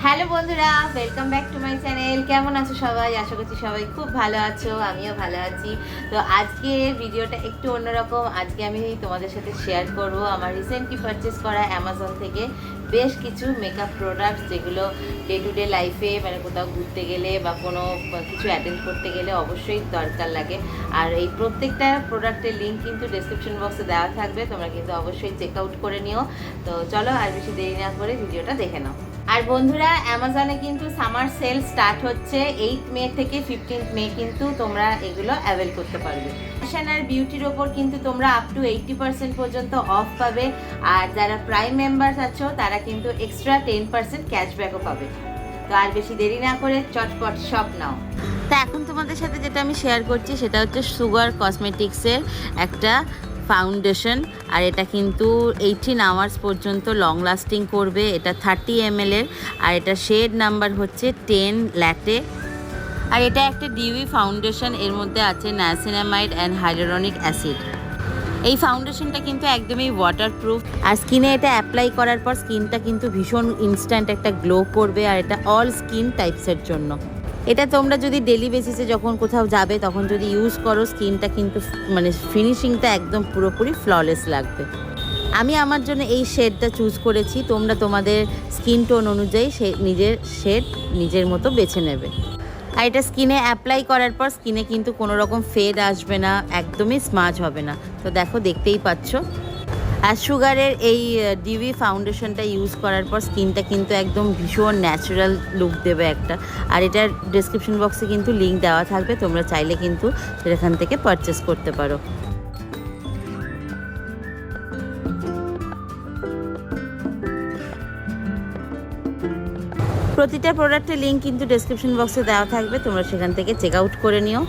Hello বন্ধুরা, welcome back to my channel. কেমন আছো সবাই? আশা করছি সবাই খুব ভালো আছো, আমিও ভালো আছি। তো আজকে ভিডিওটা একটু অন্যরকম। আজকে আমি তোমাদের সাথে শেয়ার করব আমার রিসেন্টলি পারচেস করা অ্যামাজন থেকে বেশ কিছু মেকআপ প্রোডাক্টস, যেগুলো ডে টু ডে লাইফে মানে কোথাও ঘুরতে গেলে বা কোনো কিছু অ্যাটেন্ড করতে গেলে অবশ্যই দরকার লাগে। আর এই প্রত্যেকটা প্রোডাক্টের লিঙ্ক কিন্তু ডেসক্রিপশন বক্সে দেওয়া থাকবে, তোমরা কিন্তু অবশ্যই চেক আউট করে নিও। তো চলো আর বেশি দেরি না করে ভিডিওটা দেখে নাও। আর বন্ধুরা, অ্যামাজনে কিন্তু সামার সেল স্টার্ট হচ্ছে 8 মে থেকে 15 মে, কিন্তু তোমরা এগুলো অ্যাভেল করতে পারবে। ফ্যাশন আর বিউটির ওপর কিন্তু তোমরা আপ টু 80% পর্যন্ত অফ পাবে। আর যারা প্রাইম মেম্বার্স আছো তারা কিন্তু এক্সট্রা 10% ক্যাশব্যাকও পাবে। তো আর বেশি দেরি না করে চটপট সব নাও। তা এখন তোমাদের সাথে যেটা আমি শেয়ার করছি সেটা হচ্ছে সুগার কসমেটিক্সের একটা ফাউন্ডেশন। আর এটা কিন্তু 18 আওয়ার্স পর্যন্ত লং লাস্টিং করবে। এটা 30 ml এর, আর এটা শেড নাম্বার হচ্ছে 10 ল্যাটে। আর এটা একটা ডিউই ফাউন্ডেশন, এর মধ্যে আছে নায়াসিনামাইড অ্যান্ড হাইলোরনিক অ্যাসিড। এই ফাউন্ডেশনটা কিন্তু একদমই ওয়াটারপ্রুফ, আর স্কিনে এটা অ্যাপ্লাই করার পর স্কিনটা কিন্তু ভীষণ ইনস্ট্যান্ট একটা গ্লো করবে। আর এটা অল স্কিন টাইপসের জন্য। এটা তোমরা যদি ডেলি বেসিসে যখন কোথাও যাবে তখন যদি ইউজ করো, স্কিনটা কিন্তু মানে ফিনিশিংটা একদম পুরোপুরি ফ্ললেস লাগবে। আমি আমার জন্য এই শেডটা চুজ করেছি। তোমরা তোমাদের স্কিন টোন অনুযায়ী নিজের শেড নিজের মতো বেছে নেবে। আর এটা স্কিনে অ্যাপ্লাই করার পর স্কিনে কিন্তু কোনো রকম ফেড আসবে না, একদমই স্মাজ হবে না। তো দেখো, দেখতেই পাচ্ছ। আর সুগারের এই ডিউই ফাউন্ডেশনটা ইউজ করার পর স্কিনটা কিন্তু একদম ভীষণ ন্যাচারাল লুক দেবে একটা। আর এটার ডেসক্রিপশন বক্সে কিন্তু লিঙ্ক দেওয়া থাকবে, তোমরা চাইলে কিন্তু সেখান থেকে পারচেস করতে পারো। প্রতিটা প্রোডাক্টের লিঙ্ক কিন্তু ডেসক্রিপশন বক্সে দেওয়া থাকবে, তোমরা সেখান থেকে চেক আউট করে নিও।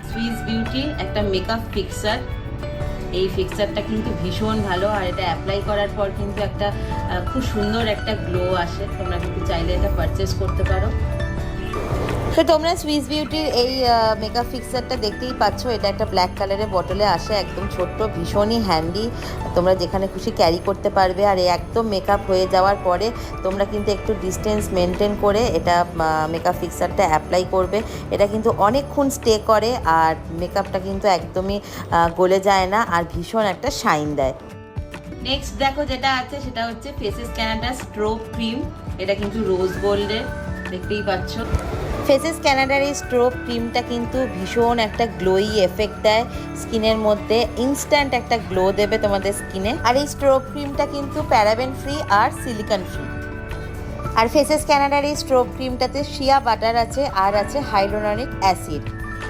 সুইস বিউটি একটা মেকআপ ফিক্সার। এই ফিক্সারটা কিন্তু ভীষণ ভালো, আর এটা অ্যাপ্লাই করার পর কিন্তু একটা খুব সুন্দর একটা গ্লো আসে। তোমরা কিন্তু চাইলে এটা পারচেস করতে পারো। তো তোমরা সুইস বিউটির এই মেকআপ ফিক্সারটা দেখতেই পাচ্ছ। এটা একটা ব্ল্যাক কালারের বটলে আসে, একদম ছোট্ট, ভীষণই হ্যান্ডি। তোমরা যেখানে খুশি ক্যারি করতে পারবে। আর একদম মেকআপ হয়ে যাওয়ার পরে তোমরা কিন্তু একটু ডিস্টেন্স মেনটেন করে এটা মেকআপ ফিক্সারটা অ্যাপ্লাই করবে। এটা কিন্তু অনেকক্ষণ স্টে করে, আর মেকআপটা কিন্তু একদমই গলে যায় না, আর ভীষণ একটা শাইন দেয়। নেক্সট দেখো যেটা আছে সেটা হচ্ছে ফেসেস ক্যানাডা স্ট্রোব ক্রিম। এটা কিন্তু রোজ গোল্ডের, দেখতেই পাচ্ছ। ফেসেস ক্যানাডার এই স্ট্রোব ক্রিমটা কিন্তু ভীষণ একটা গ্লোই এফেক্ট দেয় স্কিনের মধ্যে, ইনস্ট্যান্ট একটা গ্লো দেবে তোমাদের স্কিনে। আর এই স্ট্রোব ক্রিমটা কিন্তু প্যারাবেন ফ্রি আর সিলিকন ফ্রি। আর ফেসেস ক্যানাডার এই স্ট্রোব ক্রিমটাতে শিয়া বাটার আছে, আর আছে হাইলোরনিক অ্যাসিড,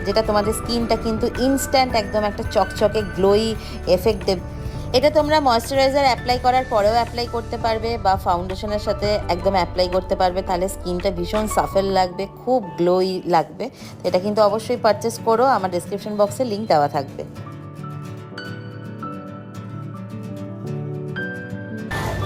যেটা তোমাদের স্কিনটা কিন্তু ইনস্ট্যান্ট একদম একটা চকচকে গ্লোই এফেক্ট দেবে। এটা তোমরা ময়েশ্চারাইজার অ্যাপ্লাই করার পরেও অ্যাপ্লাই করতে পারবে, বা ফাউন্ডেশনের সাথে একদম অ্যাপ্লাই করতে পারবে। তাহলে স্কিনটা ভীষণ সাফেল লাগবে, খুব গ্লোই লাগবে। এটা কিন্তু অবশ্যই পারচেস করো, আমার ডেসক্রিপশন বক্সে লিঙ্ক দেওয়া থাকবে।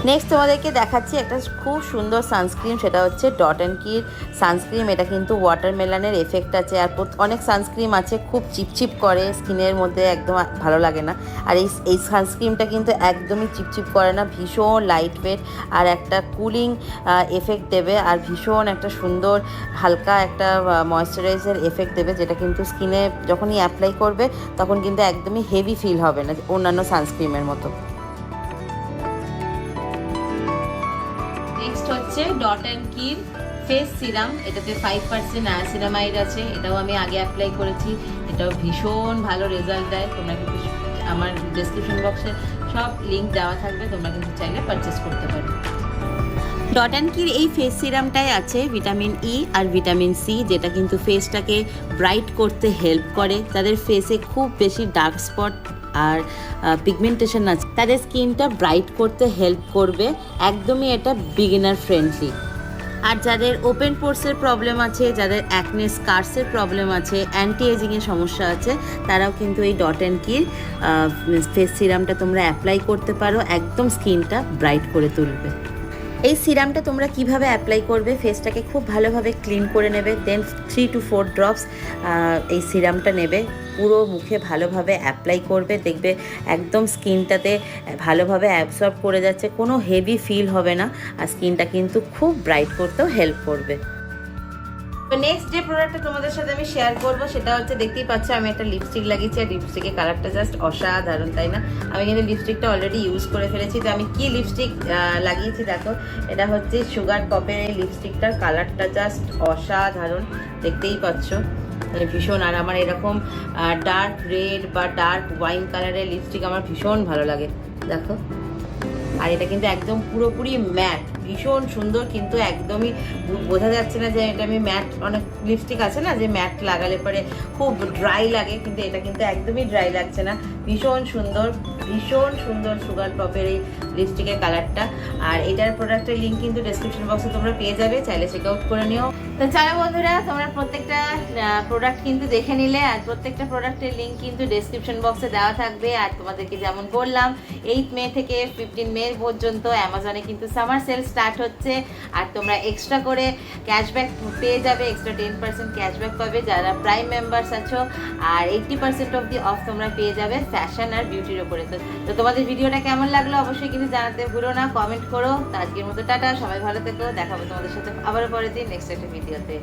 নেক্সট তোমাদেরকে দেখাচ্ছি একটা খুব সুন্দর সানস্ক্রিন, সেটা হচ্ছে ডট অ্যান্ড কির সানস্ক্রিন। এটা কিন্তু ওয়াটারমেলনের এফেক্ট আছে। আর অনেক সানস্ক্রিন আছে খুব চিপচিপ করে স্কিনের মধ্যে, একদম ভালো লাগে না। আর এই সানস্ক্রিনটা কিন্তু একদমই চিপচিপ করে না, ভীষণ লাইট ওয়েট, আর একটা কুলিং এফেক্ট দেবে, আর ভীষণ একটা সুন্দর হালকা একটা ময়েশ্চারাইজার এফেক্ট দেবে, যেটা কিন্তু স্কিনে যখনই অ্যাপ্লাই করবে তখন কিন্তু একদমই হেভি ফিল হবে না অন্যান্য সানস্ক্রিনের মতো। নেক্সট হচ্ছে ডট অ্যান্ড কির ফেস সিরাম। এটাতে 5% নায়াসিনামাইড আছে। এটাও আমি আগে অ্যাপ্লাই করেছি, এটাও ভীষণ ভালো রেজাল্ট দেয়। তোমরা কিন্তু আমার ডেসক্রিপশন বক্সে সব লিঙ্ক দেওয়া থাকবে, তোমরা কিন্তু চাইলে পারচেস করতে পারো। ডট অ্যান্ড কির এই ফেস সিরামটায় আছে ভিটামিন ই আর ভিটামিন সি, যেটা কিন্তু ফেসটাকে ব্রাইট করতে হেল্প করে। যাদের ফেসে খুব বেশি ডার্ক স্পট আর পিগমেন্টেশন আছে, তাদের স্কিনটা ব্রাইট করতে হেল্প করবে। একদমই এটা বিগিনার ফ্রেন্ডলি। আর যাদের ওপেন পোর্সের প্রবলেম আছে, যাদের অ্যাকনে স্কার্সের প্রবলেম আছে, অ্যান্টি এজিংয়ের সমস্যা আছে, তারাও কিন্তু এই ডট অ্যান্ড কির ফেস সিরামটা তোমরা অ্যাপ্লাই করতে পারো, একদম স্কিনটা ব্রাইট করে তুলবে। এই সিরামটা তোমরা কিভাবে অ্যাপ্লাই করবে, ফেসটাকে খুব ভালোভাবে ক্লিন করে নেবে, দেন 3 to 4 ড্রপস এই সিরামটা নেবে, পুরো মুখে ভালোভাবে অ্যাপ্লাই করবে, দেখবে একদম স্কিনটাতে ভালোভাবে অ্যাবসর্ব করে যাচ্ছে, কোনো হেভি ফিল হবে না, আর স্কিনটা কিন্তু খুব ব্রাইট করতেও হেল্প করবে। তো নেক্সট যে প্রোডাক্টটা তোমাদের সাথে আমি শেয়ার করবো সেটা হচ্ছে, দেখতেই পাচ্ছ আমি একটা লিপস্টিক লাগিয়েছি, আর লিপস্টিকের কালারটা জাস্ট অসাধারণ, তাই না? আমি কিন্তু লিপস্টিকটা অলরেডি ইউজ করে ফেলেছি। তো আমি কি লিপস্টিক লাগিয়েছি দেখো, এটা হচ্ছে সুগার পপের এই লিপস্টিকটার কালারটা জাস্ট অসাধারণ, দেখতেই পাচ্ছ ভীষণ। আর আমার এরকম ডার্ক রেড বা ডার্ক ওয়াইন কালারের লিপস্টিক আমার ভীষণ ভালো লাগে, দেখো। আর এটা কিন্তু একদম পুরোপুরি ম্যাট, ভীষণ সুন্দর, কিন্তু একদমই বোঝা যাচ্ছে না যে এটা আমি ম্যাট। অনেক লিপস্টিক আছে না যে ম্যাট লাগালে পরে খুব ড্রাই লাগে, কিন্তু এটা কিন্তু একদমই ড্রাই লাগছে না, ভীষণ সুন্দর, ভীষণ সুন্দর সুগার পপের এই লিপস্টিকের কালারটা। আর এটার প্রোডাক্টের লিঙ্ক কিন্তু ডেসক্রিপশন বক্সে তোমরা পেয়ে যাবে, চাইলে চেক আউট করে নিও। তো চলো বন্ধুরা, তোমরা প্রত্যেকটা প্রোডাক্ট কিন্তু দেখে নিলে, আর প্রত্যেকটা প্রোডাক্টের লিঙ্ক কিন্তু ডেসক্রিপশন বক্সে দেওয়া থাকবে। আর তোমাদেরকে যেমন বললাম 8 মে থেকে 15 মে পর্যন্ত অ্যামাজনে কিন্তু সামার সেল স্টার্ট হচ্ছে, আর তোমরা এক্সট্রা করে ক্যাশব্যাক পেয়ে যাবে, এক্সট্রা 10% ক্যাশব্যাক পাবে যারা প্রাইম মেম্বার্স আছো, আর 80% অফ তোমরা পেয়ে যাবে ফ্যাশন আর বিউটির উপরে। তো তোমাদের ভিডিওটা কেমন লাগলো অবশ্যই কিন্তু জানাতে ভুলো না, কমেন্ট করো। তো আজকের মতো টাটা, সবাই ভালো থেকো, দেখাবো তোমাদের সাথে আবারও পরের দিন নেক্সট একটা ভিডিওতে।